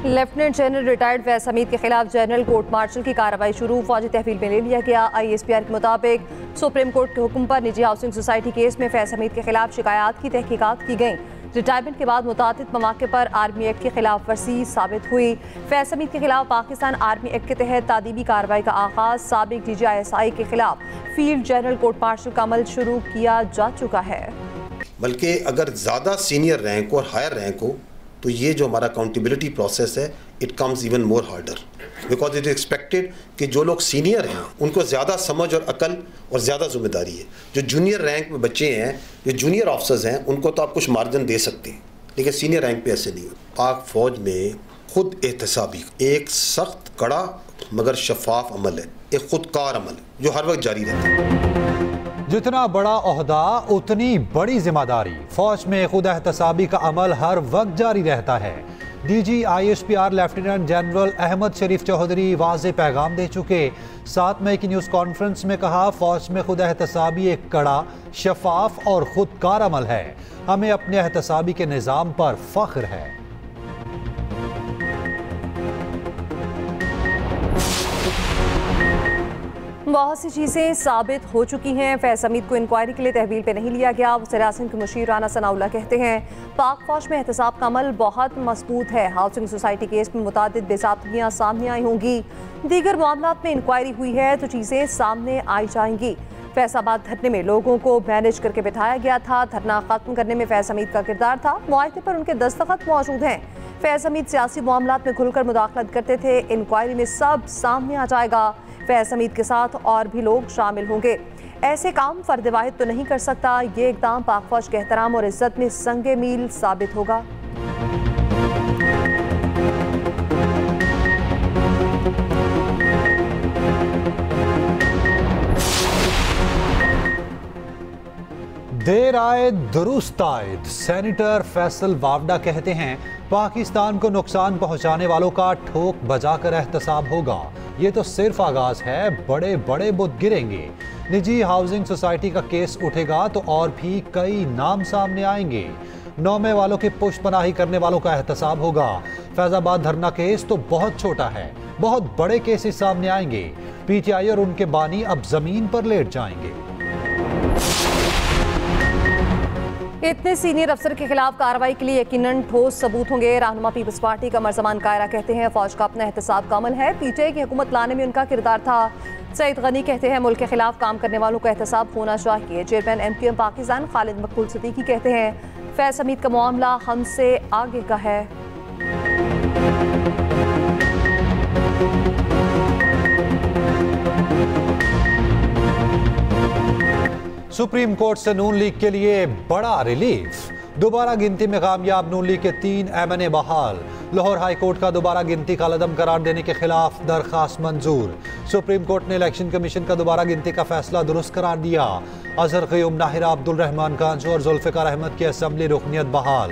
Lieutenant general retired Faiz Hamid के खिलाफ general court martial की कार्रवाई शुरू, फौजी तहवील में ले लिया गया। ISPR के मुताबिक सुप्रीम कोर्ट के हुक्म पर निजी हाउसिंग सोसाइटी केस में फैज हमीद के खिलाफ शिकायत की तहकीकात की गई। रिटायरमेंट के बाद मुतादिद मौके पर आर्मी एक्ट की खिलाफ वर्जी साबित हुई। फैज हमीद के खिलाफ पाकिस्तान आर्मी एक्ट के तहत तादीबी कार्रवाई का आगाज साबिक DGISI के खिलाफ फील्ड जनरल कोर्ट मार्शल का अमल शुरू किया जा चुका है। बल्कि अगर ज़्यादा सीनियर रैंक और हायर रैंक हो तो ये जो हमारा अकाउंटेबिलिटी प्रोसेस है it comes even more harder, because it is expected कि जो लोग सीनियर हैं उनको ज़्यादा समझ और अकल और ज़्यादा जिम्मेदारी है। जो जूनियर रैंक में बच्चे हैं, जो जूनियर ऑफिसर्स हैं, उनको तो आप कुछ मार्जिन दे सकते हैं, लेकिन सीनियर रैंक पे ऐसे नहीं होता। पाक फौज में खुद एहतसाबी एक सख्त कड़ा मगर शफाफ अमल है, एक खुदकार अमल है जो हर वक्त जारी रहता है। जितना बड़ा ओहदा उतनी बड़ी जिम्मेदारी। फौज में खुद एहतसाबी का अमल हर वक्त जारी रहता है। DG ISPR lieutenant general Ahmed Sharif Chaudhry वाज़े पैगाम दे चुके। 7 मई की न्यूज़ कॉन्फ्रेंस में कहा, फौज में खुद एहतसाबी एक कड़ा, शफाफ और खुदकार अमल है। हमें अपने एहतसाबी के निज़ाम पर फख्र है। बहुत सी चीज़ें साबित हो चुकी हैं। फैज हमीद को इंक्वायरी के लिए तहवील पे नहीं लिया गया। वज़ीर आज़म के मुशीर राना सनाउल्लाह कहते हैं, पाक फौज में एहतसाब का अमल बहुत मजबूत है। हाउसिंग सोसाइटी केस में मुतादिद बेज़ाब्तियाँ सामने आई होंगी। दीगर मामलात में इंक्वायरी हुई है तो चीज़ें सामने आई जाएंगी। फैसलाबाद धरने में लोगों को मैनेज करके बिठाया गया था। धरना खत्म करने में फैज हमीद का किरदार था। मुआहदे पर उनके दस्तखत मौजूद हैं। फैज हमीद सियासी मामलात में खुलकर मुदाखलत करते थे। इंक्वायरी में सब सामने आ जाएगा। फैज हमीद के साथ और भी लोग शामिल होंगे। ऐसे काम फर्द वाहिद तो नहीं कर सकता। ये इक़दाम पाक फौज के एहतराम और इज्जत में संगे मील साबित होगा। देर आए दुरुस्त आयद। सेनेटर फैसल वावडा कहते हैं, पाकिस्तान को नुकसान पहुंचाने वालों का ठोक बजाकर एहतसाब होगा। ये तो सिर्फ आगाज है, बड़े बड़े बुत गिरेंगे। निजी हाउसिंग सोसाइटी का केस उठेगा तो और भी कई नाम सामने आएंगे। नौमे वालों की पुष्पनाही करने वालों का एहतसाब होगा। फैजाबाद धरना केस तो बहुत छोटा है, बहुत बड़े केसेस सामने आएंगे। PTI और उनके बानी अब जमीन पर लेट जाएंगे। इतने सीनियर अफसर के खिलाफ कार्रवाई के लिए यकीनन ठोस सबूत होंगे। रहनुमा पीपल्स पार्टी का मरज़मान कायरा कहते हैं, फौज का अपना एहतसाब का अमल है। PTI की हुकूमत लाने में उनका किरदार था। सईद गनी कहते हैं, मुल्क के खिलाफ काम करने वालों का एहतसाब होना चाहिए। चेयरमैन MQM पाकिस्तान खालिद मकबूल सिद्दीकी कहते हैं, फैज हमीद का मामला हमसे आगे का है। सुप्रीम कोर्ट से नून लीग के लिए बड़ा रिलीफ। दोबारा गिनती में कामयाब नून लीग के 3 MNA बहाल। लाहौर हाई कोर्ट का दोबारा गिनती का कलअदम करार देने के खिलाफ दरखास्त मंजूर। सुप्रीम कोर्ट ने इलेक्शन कमीशन का दोबारा गिनती का फैसला दुरुस्त करार दिया। अजहर क़य्यूम, नाहिरा अब्दुल रहमान कांजू और जुल्फ़िकार अहमद की असम्बली रुकनियत बहाल।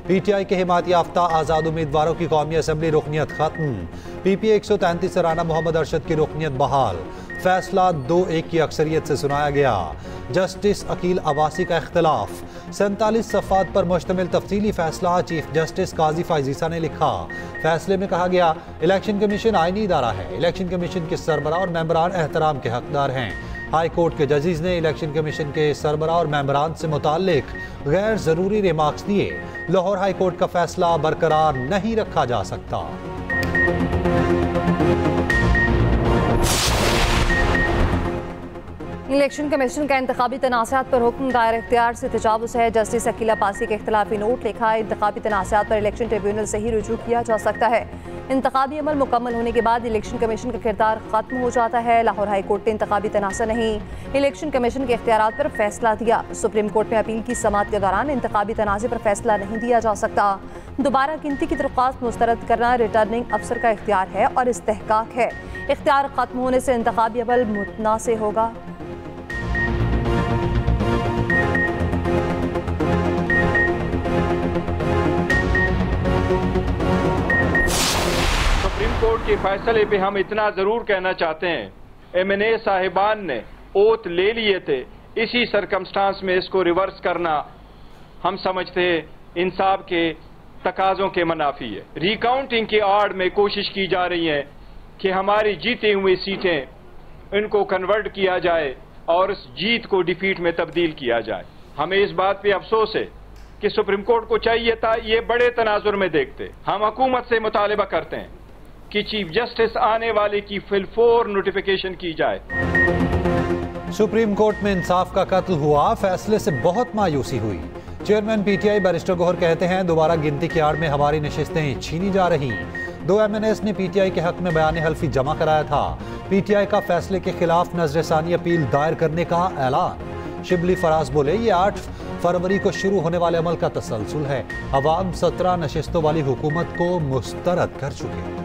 PTI के हिमायत याफ्ता आज़ाद उम्मीदवारों की कौमी असम्बली रुकनियत खत्म। PPA 133 से राना मोहम्मद अरशद की रुकनियत बहाल। फैसला 2-1 की अक्सरियत से सुनाया गया। जस्टिस अकील अब्बासी का इख्तिलाफ। 47 सफ़ात पर मुश्तमिल तफसीली फैसला चीफ जस्टिस काजी फायजीसा ने लिखा। फैसले में कहा गया, इलेक्शन कमीशन आईनी इदारा है। इलेक्शन कमीशन के सरबरा और मेंबरान एहतराम के हकदार हैं। हाई कोर्ट के जजेस ने इलेक्शन कमीशन के सरबरा और मेंबरान से मुताल्लिक गैर ज़रूरी रिमार्क्स दिए। लाहौर हाई कोर्ट का फैसला बरकरार नहीं रखा जा सकता। इलेक्शन कमीशन का इंतखाबी तनाज़ात पर हुक्म दायर इख्तियार से तजावुज़ है। जस्टिस अकील अब्बासी के इख्तिलाफी नोट लिखा है, इंतखाबी तनाज़ात पर इलेक्शन ट्रिब्यूनल से ही रुजू किया जा सकता है। इंतखाबी अमल मुकम्मल होने के बाद इलेक्शन कमीशन का किरदार खत्म हो जाता है। लाहौर हाई कोर्ट ने इंतखाबी तनाज़ा नहीं, इलेक्शन कमीशन के इख्तियारात पर फैसला दिया। सुप्रीम कोर्ट में अपील की समाअत के दौरान इंतखाबी तनाज़े पर फैसला नहीं दिया जा सकता। दोबारा गिनती की दरख्वास्त मुस्तरद करना रिटर्निंग अफसर का इख्तियार है और इस्तेहकाक है। इख्तियार खत्म होने से इंतखाबी अमल मुतनाज़ होगा। सुप्रीम कोर्ट के फैसले पे हम इतना जरूर कहना चाहते हैं, MNA साहिबान ने ओथ ले लिए थे। इसी सरकमस्टांस में इसको रिवर्स करना हम समझते हैं इंसाफ के तकाजों के मुनाफी है। रिकाउंटिंग की आड़ में कोशिश की जा रही है कि हमारी जीती हुई सीटें इनको कन्वर्ट किया जाए और उस जीत को डिफीट में तब्दील किया जाए। हमें इस बात पे अफसोस है कि सुप्रीम कोर्ट को चाहिए था ये बड़े तनाजुर में देखते। हम हुकूमत से मुतालिबा करते हैं कि चीफ जस्टिस आने वाले की फिलफोर नोटिफिकेशन की जाए। सुप्रीम कोर्ट में इंसाफ का कत्ल हुआ, फैसले से बहुत मायूसी हुई। चेयरमैन पीटीआई बैरिस्टर गौहर कहते हैं दोबारा गिनती की आड़ में हमारी नशिस्तें छीनी जा रही। 2 MNAs ने पीटीआई के हक में बयान हल्फी जमा कराया था। पीटीआई का फैसले के खिलाफ नजरसानी अपील दायर करने का ऐलान। शिबली फराज बोले ये 8 फरवरी को शुरू होने वाले अमल का तसलसल है। अवाम 17 नशिस्तों वाली हुकूमत को मुस्तरद कर चुके।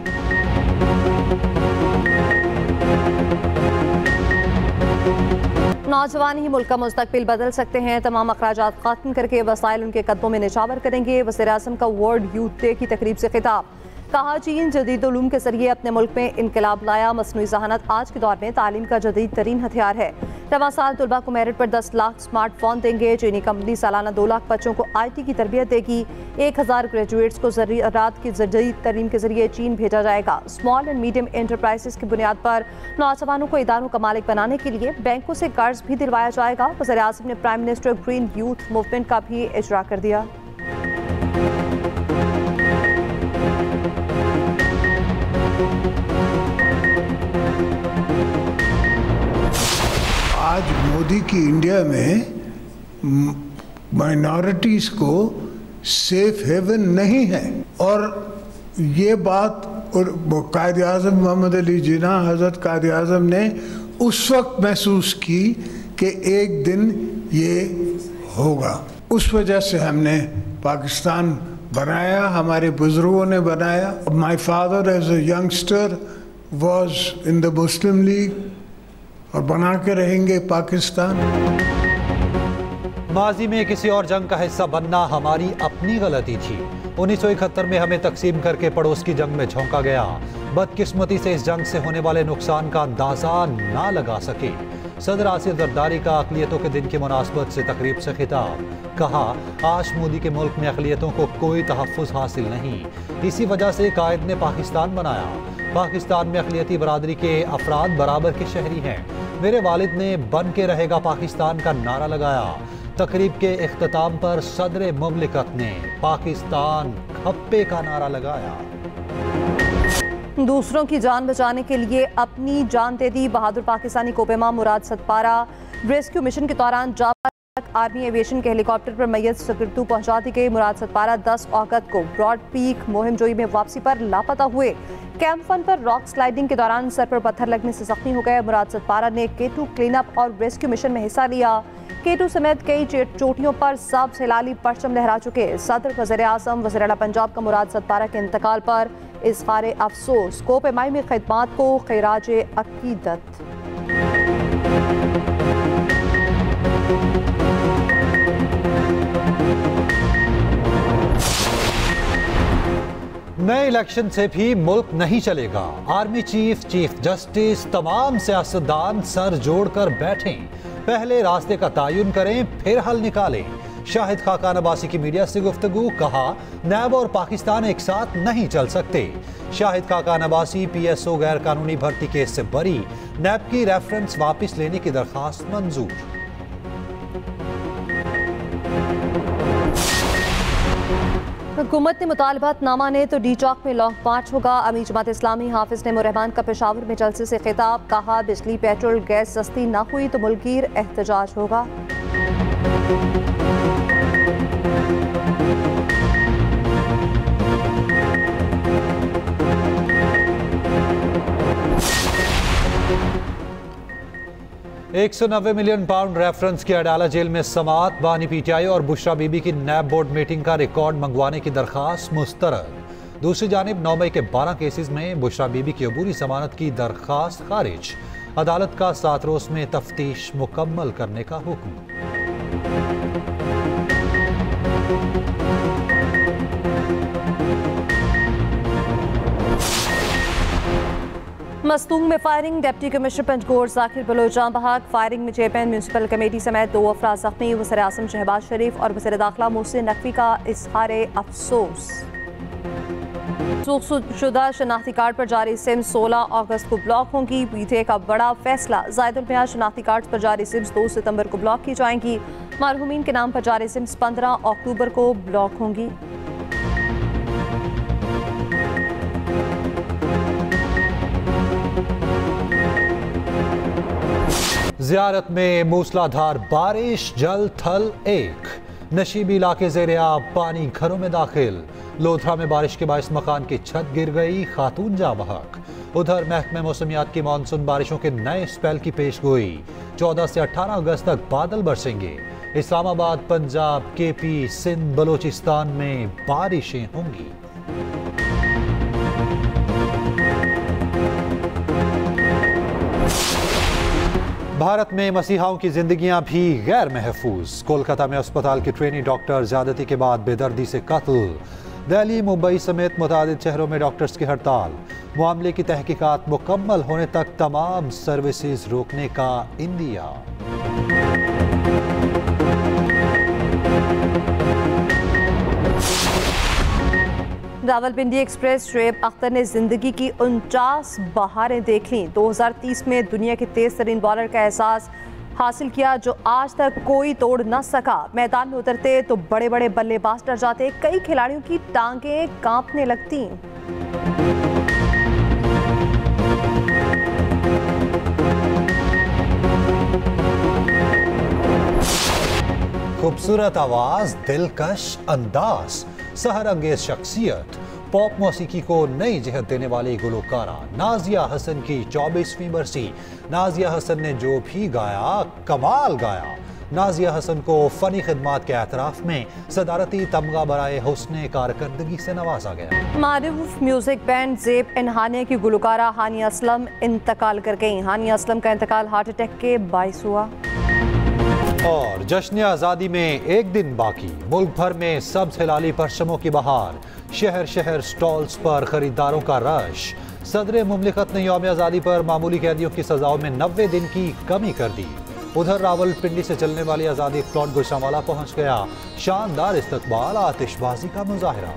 नौजवान ही मुल्क का मुस्तकबिल बदल सकते हैं। तमाम अखराजात खत्म करके वसाइल उनके कदमों में निछावर करेंगे। वज़ीर-ए-आज़म का वर्ल्ड यूथ डे की तकरीब से खिताब। कहा चीन जदीद उलूम के जरिए अपने मुल्क में इनकलाब लाया। मसनूई ज़हानत आज के दौर में तालीम का जदीद तरीन हथियार है। रवां साल तलबा को मेरिट पर 10 लाख स्मार्टफोन देंगे। चीनी कंपनी सालाना 2 लाख बच्चों को IT की तरबियत देगी। 1000 ग्रेजुएट्स को ज़राअत की जदीद तरीन के जरिए चीन भेजा जाएगा। स्मॉल एंड मीडियम एंटरप्राइजेस की बुनियाद पर नौजवानों को इदारों का मालिक बनाने के लिए बैंकों से कर्ज भी दिलवाया जाएगा। वज़ीर-ए-आज़म ने prime minister green youth movement का भी इजरा कर दिया। आज मोदी की इंडिया में माइनॉरिटीज़ को सेफ हेवन नहीं है, और ये बात कायद-ए-आज़म मोहम्मद अली जिन्ना हज़रत कायद-ए-आज़म ने उस वक्त महसूस की कि एक दिन ये होगा। उस वजह से हमने पाकिस्तान बनाया, हमारे बुजुर्गों ने बनाया। My father as a youngster was in the Muslim League और बना के रहेंगे पाकिस्तान। माजी में किसी और जंग का हिस्सा बनना हमारी अपनी गलती थी। 1971 में हमें तकसीम करके पड़ोस की जंग में झोंका गया। बदकिस्मती से इस जंग से होने वाले नुकसान का अंदाजा ना लगा सके। सदर आसिफ जरदारी का अक़लियतों के दिन की मुनासबत से तकरीब से खिताब। कहा आज मोदी के मुल्क में अक़लियतों को कोई तहफ़्फ़ुज़ हासिल नहीं, इसी वजह से कायद ने पाकिस्तान बनाया। पाकिस्तान में अक़लियती बरादरी के अफराद बराबर के शहरी हैं। मेरे वालिद ने बन के रहेगा पाकिस्तान का नारा लगाया। तकरीब के इख्तिताम पर सदर मुमलिकत ने पाकिस्तान खप्पे का नारा लगाया। दूसरों की जान बचाने के लिए अपनी जान दे दी बहादुर पाकिस्तानी कोपेमा मुराद सतपारा। रेस्क्यू मिशन के दौरान जाबा आर्मी एविएशन के हेलीकॉप्टर पर मैयत सुपुर्द पहुंचा दी गई। मुराद सतपारा 10 अगस्त को ब्रॉड पीक मुहिम जोई में वापसी पर लापता हुए। कैंप फन पर रॉक स्लाइडिंग के दौरान सर पर पत्थर लगने से जख्मी हो गए। मुराद सतपारा ने K2 क्लीनअप और रेस्क्यू मिशन में हिस्सा लिया। K2 समेत कई चोटियों पर सब्ज़ हिलाली परचम लहरा चुके। सदर वज़ीर-ए-आज़म वज़ीर आला पंजाब का मुराद सतपारा के इंतकाल पर इज़हार अफसोस। कोपेमाई में खिदमात को खिराज अकीदत। नए इलेक्शन से भी मुल्क नहीं चलेगा। आर्मी चीफ, चीफ जस्टिस, तमाम सियासतदान सर जोड़कर बैठें। पहले रास्ते का तयन करें, फिर हल निकालें। शाहिद खाकान अब्बासी की मीडिया से गुफ्तगू। कहा नैब और पाकिस्तान एक साथ नहीं चल सकते। शाहिद खाकान अब्बासी PSO गैर कानूनी भर्ती केस से बरी। नैब की रेफरेंस वापस लेने की दरखास्त मंजूर। हुकूमत ने मुतालबात ना माने तो डी चौक में लॉन्ग मार्च होगा। अमीर जमात इस्लामी हाफिज नईमुर रहमान का पेशावर में जलसे से खिताब। कहा बिजली पेट्रोल गैस सस्ती ना हुई तो मुल्कगीर एहतजाज होगा। £190 मिलियन रेफरेंस की अडाला जेल में समात। बानी PTI और बुशरा बीबी की नैब बोर्ड मीटिंग का रिकॉर्ड मंगवाने की दरखास्त मुस्तरद। दूसरी जानिब 9 मई के 12 केसेस में बुशरा बीबी की अबूरी जमानत की दरखास्त खारिज। अदालत का 7 रोज में तफ्तीश मुकम्मल करने का हुक्म। मस्तूंग में firing. Deputy commissioner Panjgur Zakir Baloch बहाक। फायरिंग में चेयरमैन म्यूनसिपल कमेटी समेत 2 अफराद जख्मी। वज़ीर-ए-आज़म शहबाज शरीफ और वज़ीर दाखिला मोहसिन नकवी का इज़हार अफसोस। मनसूखशुदा शनाख्ती कार्ड पर जारी सिम्स 16 अगस्त को ब्लॉक होंगी। पीटीए का बड़ा फैसला, ज़ायदुल मियां शनाख्ती कार्ड पर जारी सिम्स 2 सितंबर को ब्लॉक की जाएंगी। मरहूमीन के नाम पर जारी सिम्स 15 अक्टूबर को ब्लॉक होंगी। ज़ियारत में मूसलाधार बारिश, जल थल एक, नशीबी इलाके ज़ेरे आब, पानी घरों में दाखिल। लोधरा में बारिश के बायस मकान की छत गिर गई, खातून जा बहक। उधर महकमे मौसमियात की मानसून बारिशों के नए स्पेल की पेश गोई, 14 से 18 अगस्त तक बादल बरसेंगे। इस्लामाबाद, पंजाब, केपी, सिंध, बलोचिस्तान में बारिशें होंगी। भारत में मसीहाओं की जिंदगियां भी गैर महफूज। कोलकाता में अस्पताल की ट्रेनी डॉक्टर ज्यादती के बाद बेदर्दी से कत्ल। दिल्ली, मुंबई समेत मुतादिद शहरों में डॉक्टर्स की हड़ताल। मामले की तहकीकात मुकम्मल होने तक तमाम सर्विसेज रोकने का इंदिया। रावलपिंडी एक्सप्रेस शुएब अख्तर ने जिंदगी की 49 बहारें देख लीं। 2030 में दुनिया के तेज तरीन बॉलर का एहसास हासिल किया जो आज तक कोई तोड़ न सका। मैदान में उतरते तो बड़े बड़े बल्लेबाज डर जाते, कई खिलाड़ियों की टांगें कांपने लगती। खूबसूरत आवाज, दिलकश अंदाज, सहर अंगेज शख्सियत, पॉप मौसीकी को नई जहत देने वाली गुलकारा नाजिया हसन की 24वीं बरसी। नाजिया हसन ने जो भी गाया कमाल गाया। नाजिया हसन को फनी खिदमात के एतराफ में सदारती तमगा बराए हुस्ने कारकर्दगी से नवाजा गया। मारूफ म्यूजिक बैंड ज़ेब एंड हानिया की गुलकारा हानिया असलम इंतकाल कर गईं। हानिया असलम का इंतकाल हार्ट अटैक के बाइस हुआ। और जश्न आज़ादी में एक दिन बाकी, मुल्क भर में सब्ज हिलाली परचमों की बहार। शहर शहर स्टॉल्स पर खरीदारों का रश। सदर मुमलिकत ने यौम आज़ादी पर मामूली कैदियों की सजाओं में 90 दिन की कमी कर दी। उधर रावलपिंडी से चलने वाली आज़ादी प्लॉट गुजरांवाला पहुंच गया। शानदार इस्तकबाल, आतिशबाजी का मुजाहरा।